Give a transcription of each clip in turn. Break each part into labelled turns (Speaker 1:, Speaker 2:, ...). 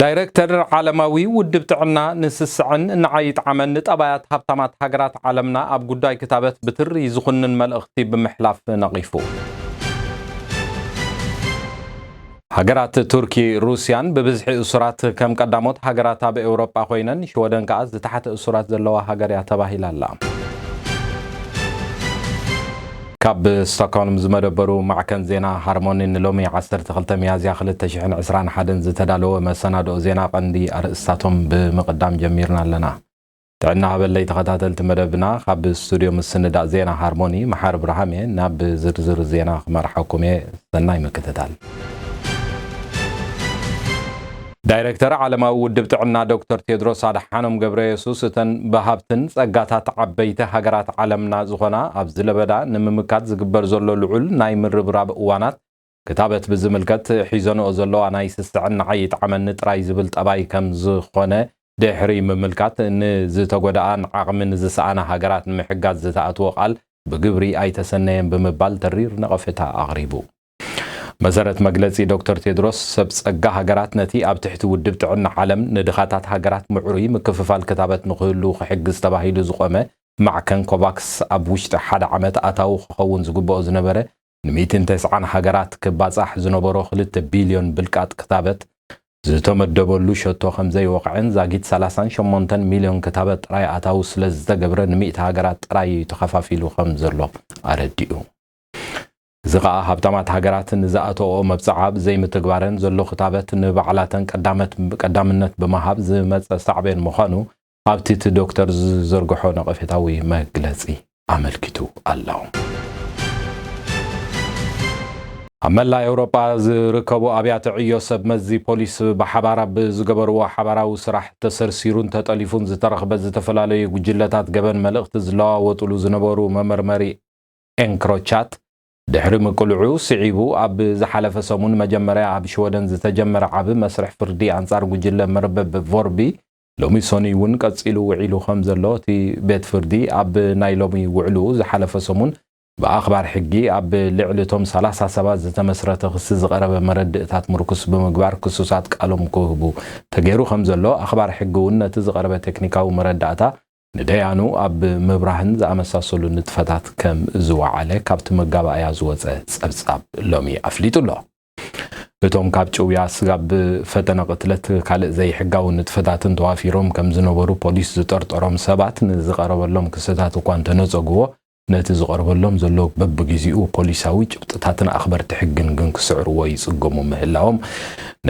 Speaker 1: ዳይሬክተር ዓለማዊ ውድብ ጥዕና ንስስዕን ንዓይት ዓመን ንጠባያት ሃብታማት ሃገራት ዓለምና ኣብ ጉዳይ ክታበት ብትር ይዝኹንን መልእኽቲ ብምሕላፍ ነቒፉ ሃገራት ቱርኪ ሩስያን በብዝሒ እሱራት ከም ቀዳሞት ሃገራት ኣብ ኤውሮጳ ኮይነን ሽወደን ከኣ ዝተሓተ እሱራት ዘለዋ ሃገር እያ ተባሂላላ ካብ ስቶክሆልም ዝመደበሩ ማዕከን ዜና ሃርሞኒ ንሎሚ 12 ሚያዝያ 2021 ዝተዳለወ መሰናዶ ዜና ቀንዲ ኣርእስታቶም ብምቅዳም ጀሚርና ኣለና ጥዕና ሃበለይ ተኸታተልቲ መደብና ካብ ስቱድዮ ምስንዳእ ዜና ሃርሞኒ መሓር ብርሃሜ ናብ ዝርዝር ዜና ክመርሐኩም ሰናይ ምክትታል ዳይሬክተር ዓለማዊ ውድብ ጥዕና ዶክተር ቴድሮስ ኣድሓኖም ገብረየሱስ እተን በሃብትን ጸጋታት ዓበይቲ ሃገራት ዓለምና ዝኾና ኣብ ዝለበዳ ንምምካት ዝግበር ዘሎ ልዑል ናይ ምርብራብ እዋናት ክታበት ብዝምልከት ሒዘንኦ ዘለዋ ናይ ስስዕን ዓይት ዓመን ጥራይ ዝብል ጠባይ ከም ዝኾነ ድሕሪ ምምልካት ንዝተጎዳኣ ዓቕሚ ንዝሰኣና ሃገራት ንምሕጋዝ ዝተኣትዎ ቃል ብግብሪ ኣይተሰነየን ብምባል ተሪር ነቐፌታ ኣቕሪቡ መሰረት መግለጺ ዶክተር ቴድሮስ ሰብ ጸጋ ሃገራት ነቲ ኣብ ትሕቲ ውድብ ጥዕና ዓለም ንድኻታት ሃገራት ምዕሩይ ምክፍፋል ክታበት ንኽህሉ ክሕግዝ ተባሂሉ ዝቆመ ማዕከን ኮቫክስ ኣብ ውሽጢ ሓደ ዓመት ኣታው ክኸውን ዝግብኦ ዝነበረ ን190 ሃገራት ክባጻሕ ዝነበሮ 2 ቢልዮን ብልቃጥ ክታበት ዝተመደበሉ ሸቶ ከም ዘይወቕዕን ዛጊት 38 ሚልዮን ክታበት ጥራይ ኣታው ስለ ዝተገብረ ን100 ሃገራት ጥራይ ተኸፋፊሉ ከም ዘሎ ኣረዲኡ ዝቃ ሃብታማት ሃገራትን ዝኣተኦ መብጽዓብ ዘይምትግባረን ዘሎ ክታበት ንባዕላተን ቀዳምነት በመሃብ ዝመጸ ሳዕቤን ምዃኑ ኣብቲ ዶክተር ዝዘርግሖ ነቐፌታዊ መግለጺ ኣመልኪቱ ኣለው ኣብ መላ ኤውሮጳ ዝርከቡ ኣብያተ ዕዮ ሰብ መዚ ፖሊስ ብሓባራ ብዝገበርዎ ሓባራዊ ስራሕ ተሰርሲሩን ተጠሊፉን ዝተረኽበ ዝተፈላለዩ ጉጅለታት ገበን መልእኽቲ ዝለዋወጥሉ ዝነበሩ መመርመሪ ኤንክሮቻት ድሕሪ ምቅልዑ ስዒቡ ኣብ ዝሓለፈ ሰሙን መጀመርያ ኣብ ሽወደን ዝተጀመረ ዓብ መስርሕ ፍርዲ ኣንጻር ጉጅለ መርበብ ቮርቢ ሎሚ ሶኒ እውን ቀጺሉ ውዒሉ ከም ዘሎ እቲ ቤት ፍርዲ ኣብ ናይ ሎሚ ውዕሉ ዝሓለፈ ሰሙን ብኣኽባር ሕጊ ኣብ ልዕልቶም 30 ሰባት ዝተመስረተ ክሲ ዝቐረበ መረድእታት ምርኩስ ብምግባር ክሱሳት ቃሎም ክህቡ ተገይሩ ከም ዘሎ ኣኽባር ሕጊ እውን ነቲ ዝቐረበ ቴክኒካዊ መረዳእታ ንደያኑ ኣብ ምብራህን ዝኣመሳሰሉ ንጥፈታት ከም ዝወዓለ ካብቲ መጋባእያ ዝወፀ ጸብጻብ ሎሚ ኣፍሊጡሎ እቶም ካብ ጭውያ ስጋብ ፈተነ ቅትለት ካልእ ዘይሕጋዊ ንጥፈታትን ተዋፊሮም ከም ዝነበሩ ፖሊስ ዝጠርጠሮም ሰባት ንዝቐረበሎም ክስታት እኳ እንተነፀግዎ ነቲ ዝቐረበሎም ዘሎ በብግዚኡ ፖሊሳዊ ጭብጥታትን ኣኽበርቲ ሕግን ግን ክስዕርዎ ይጽገሙ ምህላዎም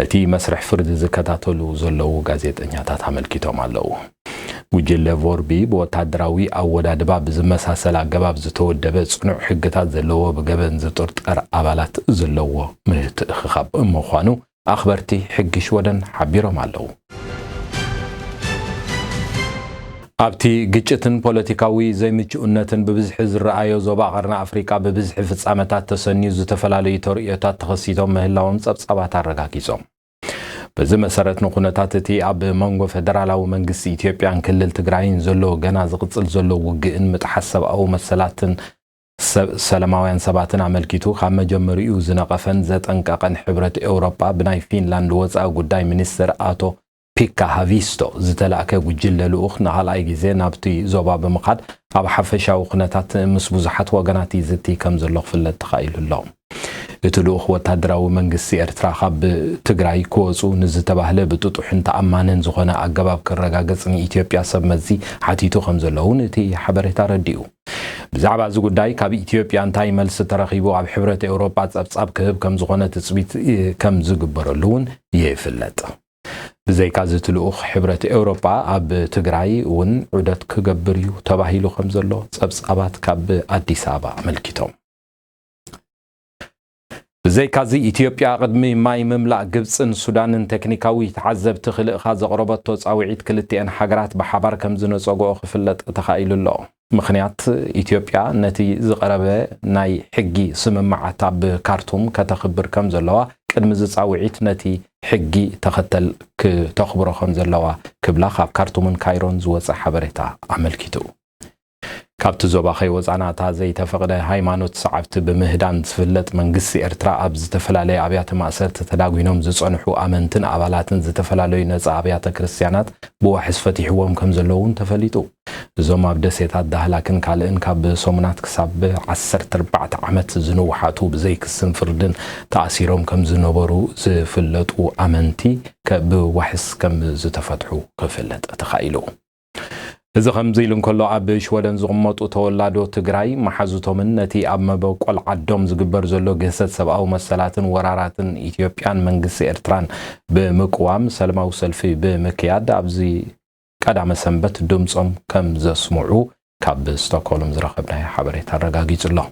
Speaker 1: ነቲ መስርሕ ፍርዲ ዝከታተሉ ዘለዉ ጋዜጠኛታት ኣመልኪቶም ኣለዉ ጉጅለ ቮርቢ ብወታደራዊ ኣወዳድባ ብዝመሳሰል ኣገባብ ዝተወደበ ጽኑዕ ሕግታት ዘለዎ ብገበን ዝጥርጠር ኣባላት ዘለዎ ምትእኽኻብ ምዃኑ ኣኽበርቲ ሕጊ ሽወደን ሓቢሮም ኣለዉ ኣብቲ ግጭትን ፖለቲካዊ ዘይምችኡነትን ብብዝሒ ዝረኣዮ ዞባ ቀርኒ ኣፍሪካ ብብዝሒ ፍጻመታት ተሰንዩ ዝተፈላለዩ ተርእዮታት ተኸሲቶም ምህላዎም ጸብጻባት ኣረጋጊጾም በዚ መሰረት ንኹነታት እቲ ኣብ መንጎ ፌደራላዊ መንግስቲ ኢትዮጵያን ክልል ትግራይን ዘሎ ገና ዝቕጽል ዘሎ ውግእን ምጥሓስ ሰብኣዊ መሰላትን ሰላማውያን ሰባትን ኣመልኪቱ ካብ መጀመሪኡ ዝነቐፈን ዘጠንቀቐን ሕብረት ኤውሮጳ ብናይ ፊንላንድ ወፃኢ ጉዳይ ሚኒስትር ኣቶ ፒካ ሃቪስቶ ዝተላእከ ጉጅለ ልኡኽ ንኻልኣይ ግዜ ናብቲ ዞባ ብምኻድ ኣብ ሓፈሻዊ ኩነታት ምስ ብዙሓት ወገናት ይዝቲ ከም ዘሎ ክፍለጥ ተኻኢሉ ኣሎ እቲ ልኡኽ ወታደራዊ መንግስቲ ኤርትራ ካብ ትግራይ ክወፁ ንዝተባህለ ብጥጡሕን ተኣማንን ዝኾነ ኣገባብ ክረጋገጽ ንኢትዮጵያ ሰብ መዚ ሓቲቱ ከም ዘለውን እቲ ሓበሬታ ረዲኡ ብዛዕባ እዚ ጉዳይ ካብ ኢትዮጵያ እንታይ መልሲ ተረኺቡ ኣብ ሕብረት ኤውሮጳ ጸብጻብ ክህብ ከም ዝኾነ ትጽቢት ከም ዝግበረሉ እውን ይፍለጥ ብዘይካዚ እቲ ልኡኽ ሕብረት ኤውሮጳ ኣብ ትግራይ እውን ዑደት ክገብር እዩ ተባሂሉ ከም ዘሎ ጸብጻባት ካብ ኣዲስ ኣበባ ኣመልኪቶም ብዘይካዚ ኢትዮጵያ ቅድሚ ማይ ምምላእ ግብፅን ሱዳንን ቴክኒካዊ ተዓዘብቲ ክልእኻ ዘቕረበቶ ጻውዒት ክልቲአን ሃገራት ብሓባር ከም ዝነፀግኦ ክፍለጥ ተኻኢሉ ኣሎ ምኽንያት ኢትዮጵያ ነቲ ዝቐረበ ናይ ሕጊ ስምምዓት ኣብ ካርቱም ከተኽብር ከም ዘለዋ ቅድሚ ዝጻውዒት ነቲ ሕጊ ተኸተል ከተኽብሮ ከም ዘለዋ ክብላ ካብ ካርቱምን ካይሮን ዝወፀ ሓበሬታ ኣመልኪቱ ካብቲ ዞባ ኸይወፃናታ ዘይተፈቅደ ሃይማኖት ሰዓብቲ ብምህዳን ዝፍለጥ መንግስቲ ኤርትራ ኣብ ዝተፈላለዩ ኣብያተ ማእሰርቲ ተዳጉኖም ዝጸንሑ ኣመንትን ኣባላትን ዝተፈላለዩ ነፃ ኣብያተ ክርስቲያናት ብዋሕስ ፈቲሕዎም ከም ዘለውን ተፈሊጡ እዞም ኣብ ደሴታት ዳህላክን ካልእን ካብ ሰሙናት ክሳብ 14 ዓመት ዝንውሓቱ ብዘይክስን ፍርድን ተኣሲሮም ከም ዝነበሩ ዝፍለጡ ኣመንቲ ብዋሕስ ከም ዝተፈትሑ ክፍለጥ ተኻኢሉ እዚ ከምዚ ኢሉ እንከሎ ኣብ ሽወደን ዝቕመጡ ተወላዶ ትግራይ መሓዙቶምን ነቲ ኣብ መበቆል ዓዶም ዝግበር ዘሎ ገሰት ሰብኣዊ መሰላትን ወራራትን ኢትዮጵያን መንግስቲ ኤርትራን ብምቅዋም ሰላማዊ ሰልፊ ብምክያድ ኣብዚ ቀዳመ ሰንበት ድምጾም ከም ዘስምዑ ካብ ስቶክሆልም ዝረኸብናዮ ሓበሬታ ኣረጋጊጹሎ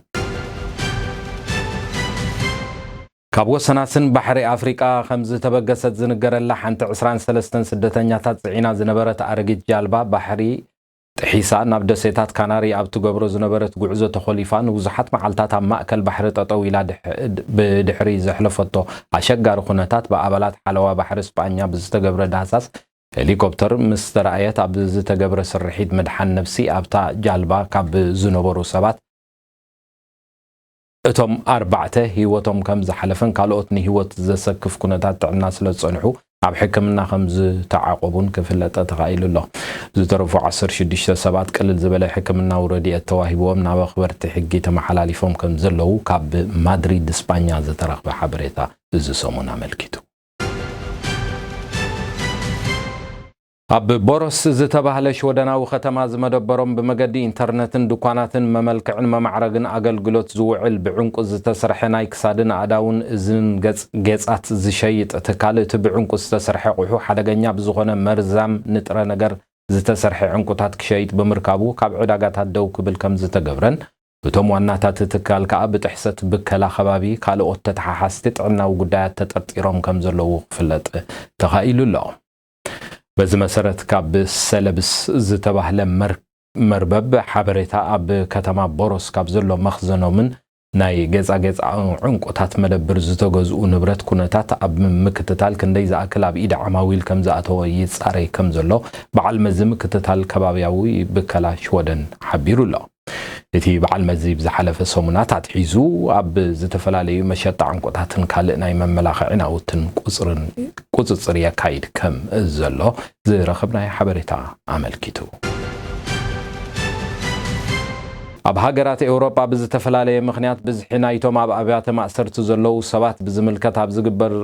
Speaker 1: ካብ ወሰናትን ባሕሪ ኣፍሪቃ ከም ዝተበገሰት ዝንገረላ ሓንቲ 23 ስደተኛታት ጽዒና ዝነበረት ኣረጊት ጃልባ ባሕሪ ጥሒሳ ናብ ደሴታት ካናሪ ኣብ ትገብሮ ዝነበረት ጉዕዞ ተኸሊፋ ንብዙሓት መዓልታት ኣብ ማእከል ባሕሪ ጠጠው ኢላ ብድሕሪ ዘሕለፈቶ ኣሸጋሪ ኩነታት ብኣባላት ሓለዋ ባሕሪ እስጳኛ ብዝተገብረ ዳህሳስ ሄሊኮፕተር ምስ ተረኣየት ኣብ ዝተገብረ ስርሒት መድሓን ነፍሲ ኣብታ ጃልባ ካብ ዝነበሩ ሰባት እቶም 4 ህይወቶም ከም ዝሓለፈን ካልኦት ንህይወት ዘሰክፍ ኩነታት ጥዕና ስለ ዝጸንሑ ኣብ ሕክምና ከም ዝተዓቆቡን ክፍለጥ ተኻኢሉ ኣሎ ዝተረፉ 16 ሰባት ቅልል ዝበለ ሕክምናዊ ረድኤት ተዋሂቦም ናብ ኣኽበርቲ ሕጊ ተመሓላሊፎም ከም ዘለዉ ካብ ማድሪድ እስጳኛ ዝተረኽበ ሓበሬታ እዚ ሰሙን ኣመልኪቱ ኣብ ቦሮስ ዝተባህለ ሽወደናዊ ከተማ ዝመደበሮም ብመገዲ ኢንተርኔትን ድኳናትን መመልክዕን መማዕረግን ኣገልግሎት ዝውዕል ብዕንቁ ዝተሰርሐ ናይ ክሳድን ኣእዳውን እዝንን ጌጻት ዝሸይጥ ትካል እቲ ብዕንቁ ዝተሰርሐ ቁሑ ሓደገኛ ብዝኾነ መርዛም ንጥረ ነገር ዝተሰርሐ ዕንቁታት ክሸይጥ ብምርካቡ ካብ ዕዳጋታት ደው ክብል ከም ዝተገብረን እቶም ዋናታት ትካል ከዓ ብጥሕሰት ብከላ ከባቢ ካልኦት ተተሓሓዝቲ ጥዕናዊ ጉዳያት ተጠርጢሮም ከም ዘለዉ ክፍለጥ ተኻኢሉ ኣሎ በዚ መሰረት ካብ ሰለብስ ዝተባህለ መርበብ ሓበሬታ ኣብ ከተማ ቦሮስ ካብ ዘሎ መኽዘኖምን ናይ ጌጻጌጽ ዕንቁታት መደብር ዝተገዝኡ ንብረት ኩነታት ኣብ ምክትታል ክንደይ ዝኣክል ኣብ ኢድ ዓማዊል ከም ዝኣተወ ይጻረይ ከም ዘሎ በዓል መዚ ምክትታል ከባብያዊ ብከላ ሽወደን ሓቢሩ ኣሎ እቲ በዓል መዚ ብዝሓለፈ ሰሙናት ኣትሒዙ ኣብ ዝተፈላለዩ መሸጣ ዕንቁታትን ካልእ ናይ መመላኽዒ ናውትን ቁፅፅር የካይድ ከም ዘሎ ዝረኸብናዮ ሓበሬታ ኣመልኪቱ ኣብ ሃገራት ኤውሮጳ ብዝተፈላለየ ምኽንያት ብዝሒ ናይቶም ኣብ ኣብያተ ማእሰርቲ ዘለዉ ሰባት ብዝምልከት ኣብ ዝግበር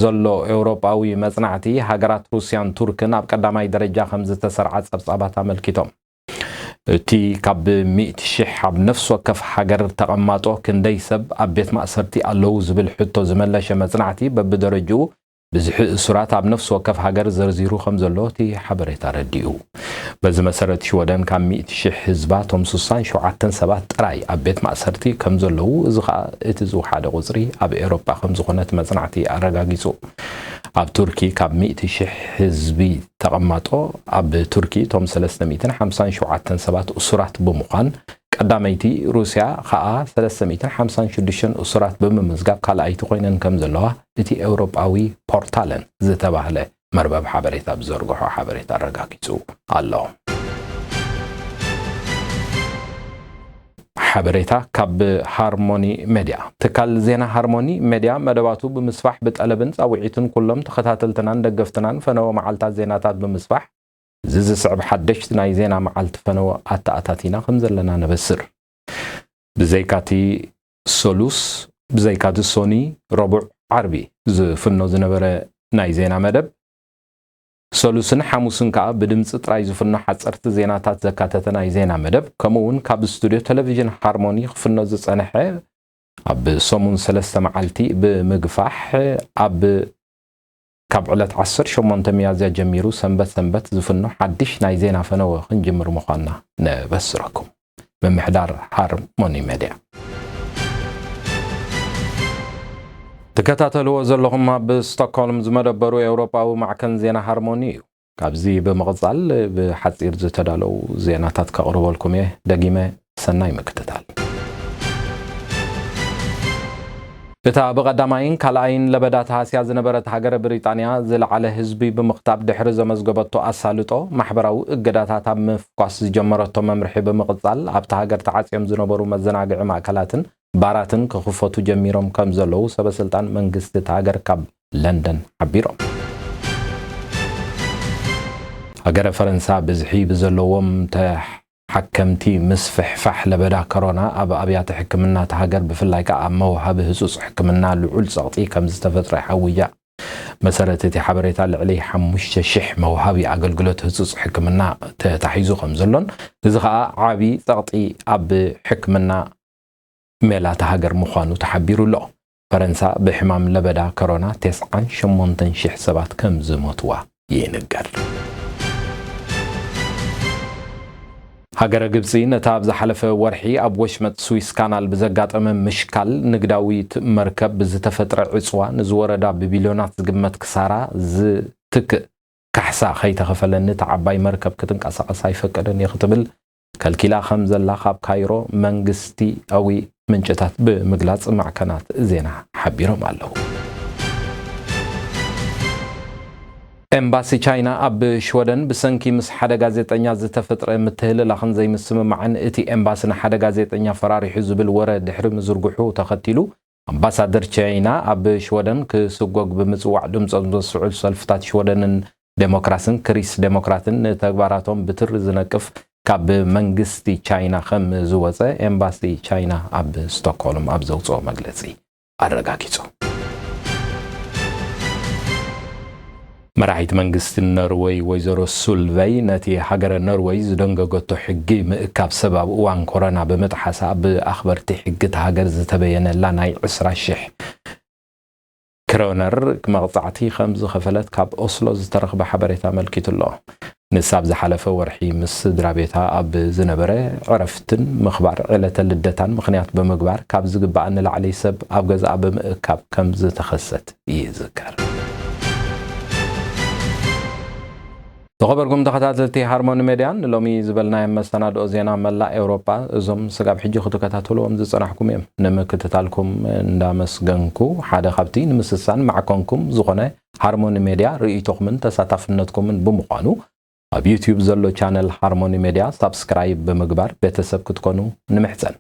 Speaker 1: ዘሎ ኤውሮጳዊ መጽናዕቲ ሃገራት ሩስያን ቱርክን ኣብ ቀዳማይ ደረጃ ከም ዝተሰርዓ ጸብጻባት ኣመልኪቶም እቲ ካብ 100,000 ኣብ ነፍስ ወከፍ ሃገር ተቐማጦ ክንደይ ሰብ ኣብ ቤት ማእሰርቲ ኣለዉ ዝብል ሕቶ ዝመለሸ መጽናዕቲ በብደረጅኡ ብዝሒ እሱራት ኣብ ነፍስ ወከፍ ሃገር ዘርዚሩ ከም ዘሎ እቲ ሓበሬታ ረዲኡ በዚ መሰረት ሽወደን ካብ 100,000 ህዝባቶም 67 ሰባት ጥራይ ኣብ ቤት ማእሰርቲ ከም ዘለዉ እዚ ከዓ እቲ ዝውሓደ ቁፅሪ ኣብ ኤውሮጳ ከም ዝኾነት መጽናዕቲ ኣረጋጊጹ ኣብ ቱርኪ ካብ 100,000 ህዝቢ ተቐማጦ ኣብ ቱርኪ ቶም 357 ሰባት እሱራት ብምዃን ቀዳመይቲ ሩስያ ከዓ 356 እሱራት ብምምዝጋብ ካልኣይቲ ኮይነን ከም ዘለዋ እቲ ኤውሮጳዊ ፖርታልን ዝተባህለ መርበብ ሓበሬታ ብዘርግሖ ሓበሬታ ኣረጋጊጹ ኣሎ ሓበሬታ ካብ ሃርሞኒ ሚድያ ትካል ዜና ሃርሞኒ ሚድያ መደባቱ ብምስፋሕ ብጠለብን ጻውዒትን ኩሎም ተኸታተልትናን ደገፍትናን ፈነወ መዓልታት ዜናታት ብምስፋሕ ዝስዕብ ሓደሽቲ ናይ ዜና መዓልቲ ፈነወ ኣተኣታቲና ከም ዘለና ነበስር ብዘይካቲ ሶሉስ ብዘይካቲ ሶኒ ረቡዕ ዓርቢ ዝፍኖ ዝነበረ ናይ ዜና መደብ ሶሉስን ሓሙስን ከዓ ብድምፂ ጥራይ ዝፍኖ ሓፀርቲ ዜናታት ዘካተተ ናይ ዜና መደብ ከምኡውን ካብ ስቱድዮ ቴሌቪዥን ሃርሞኒ ክፍኖ ዝጸንሐ ኣብ ሰሙን 3 መዓልቲ ብምግፋሕ ኣብ ካብ ዕለት 18 ሚያዝያ ጀሚሩ ሰንበት ዝፍኖ ሓድሽ ናይ ዜና ፈነወ ክንጅምር ምዃንና ነበስረኩም ብምሕዳር ሃርሞኒ ሚድያ ተከታተልዎ ዘለኹም ኣብ ስቶክሆልም ዝመደበሩ ኤውሮጳዊ ማዕከን ዜና ሃርሞኒ እዩ ካብዚ ብምቕጻል ብሓጺር ዝተዳለው ዜናታት ከቕርበልኩም እየ ደጊመ ሰናይ ምክትታል እታ በቀዳማይን ካልአይን ለበዳታ ሲያዝ ነበረት ሀገረ ብሪጣንያ ዝለዓለ ህዝቢ በመቅጣብ ድሕሪ ዘመዝገበቶ አሳልጦ ማሕበራዊ እገዳታት ኣብ ምፍቋስ ጀመረቶ መምርሒ በመቅጻል ኣብታ ሀገር ተዓጽዮም ዝነበሩ መዘናግዒ ማዕከላትን ባራትን ክኽፈቱ ጀሚሮም ከም ዘለው ሰበስልጣን መንግስቲ ሀገር ካብ ለንደን ሓቢሮም ሀገረ ፈረንሳ ብዝሒ ብዘለዎም حكمتي مسفح فح لبدا كورونا أبيات حكمنا تهاجر بفلاي كأمو هذا هسوس حكمنا لعول سقطي كم زتفتر حوية مسألة حبريت عليه حمش شح موهبي عقل قلت هسوس حكمنا تحيزو خمزلون زخاء عابي سقطي أب حكمنا ملا تهاجر مخانو تحبيرو له فرنسا بحمام لبدا كورونا 9 شح سبات كم زموتوا ينقل هاجر جبسي نتاب زحلف ورحي أب وشمت سويس كانال بزقات أمام مشكال نقداوي مركب بزتفتر عصوان زوردا ببليونات قمت كسارة زتك كحسا خيت غفلن تعباي مركب كتنك أساقصاي فكرن يختبل كالكلا خمزة لاخاب كايرو منغستي أوي منجتات بمقلات معكنات زينة حبيرو مالو امباسي تشاينا اب شودن بسنكي مس حدا غازيطنيا زتفطر متهل لاخن زي مسم معن اتي امباسنا حدا غازيطنيا فراري حزب الورد دحر مزرغحو تختيلو امباسادر تشاينا اب شودن كسغوغ بمصواع دمص زسعل سلفتات شودنن ديموكراسن كريس ديموكراتن تغباراتهم بتر زنقف كاب منغستي تشاينا خم زوصه امباسي تشاينا اب ستوكهولم اب زوصو مغلصي ارغاكيصو مراحيت منغست النروي ويزرو سولفي نتي حجر النروي زدنغغتو حجي مئكاب سبب وان كورونا بمتحسا باخبرتي حجت هاجر زتبين لا ناي 10 شح كرونر مقطعتي خمز خفلت كاب اوسلو زترخب حبريتا ملكيت الله نساب زحلفه ورحي مس درابيتا اب زنبره عرفتن مخبار عله لدتان مخنيات بمغبار كاب زغبا ان لعلي سب اب غزا بمئكاب كمز تخست يذكر تخبركم تخاتلتي هارمون ميديان لومي زبلنا مستند زينا ملا اوروبا زوم سغاب حجي خطكاتاتلوم زصنحكم يم نمكتتالكم اندامسغنكو حدا خبتي نمسسان معكمكم زغونه هارمون ميديا رئيتكم تساتفنتكم بمقانو اب يوتيوب زلو channel هارمون ميديا سبسكرايب بمغبار بيتسب كتكونو نمحسن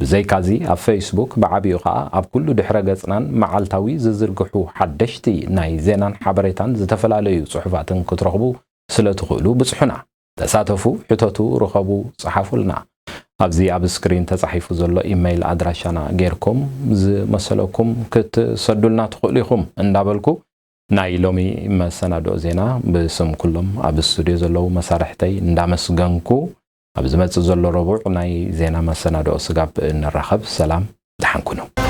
Speaker 1: بزي كازي اب فيسبوك بعبيقا اب كل دحره غصنان معالتاوي ززرغحو حدشتي ناي زينان حبريتان زتفلاليو صحفاتن كترخبو سلتخلو بصحنا تساتفو حتتو رخبو صحفولنا ابزي اب سكرين تصحيفو زلو ايميل ادراشانا غيركم ز مسلكم كتسدلنا تخليكم اندابلكو ناي لومي مسنادو زينا بسم كلهم اب استوديو زلو مسارحتي اندامسغنكو اب زمص زلو ربع ناي زينا مسنادو سغاب نرخب سلام دحنكونو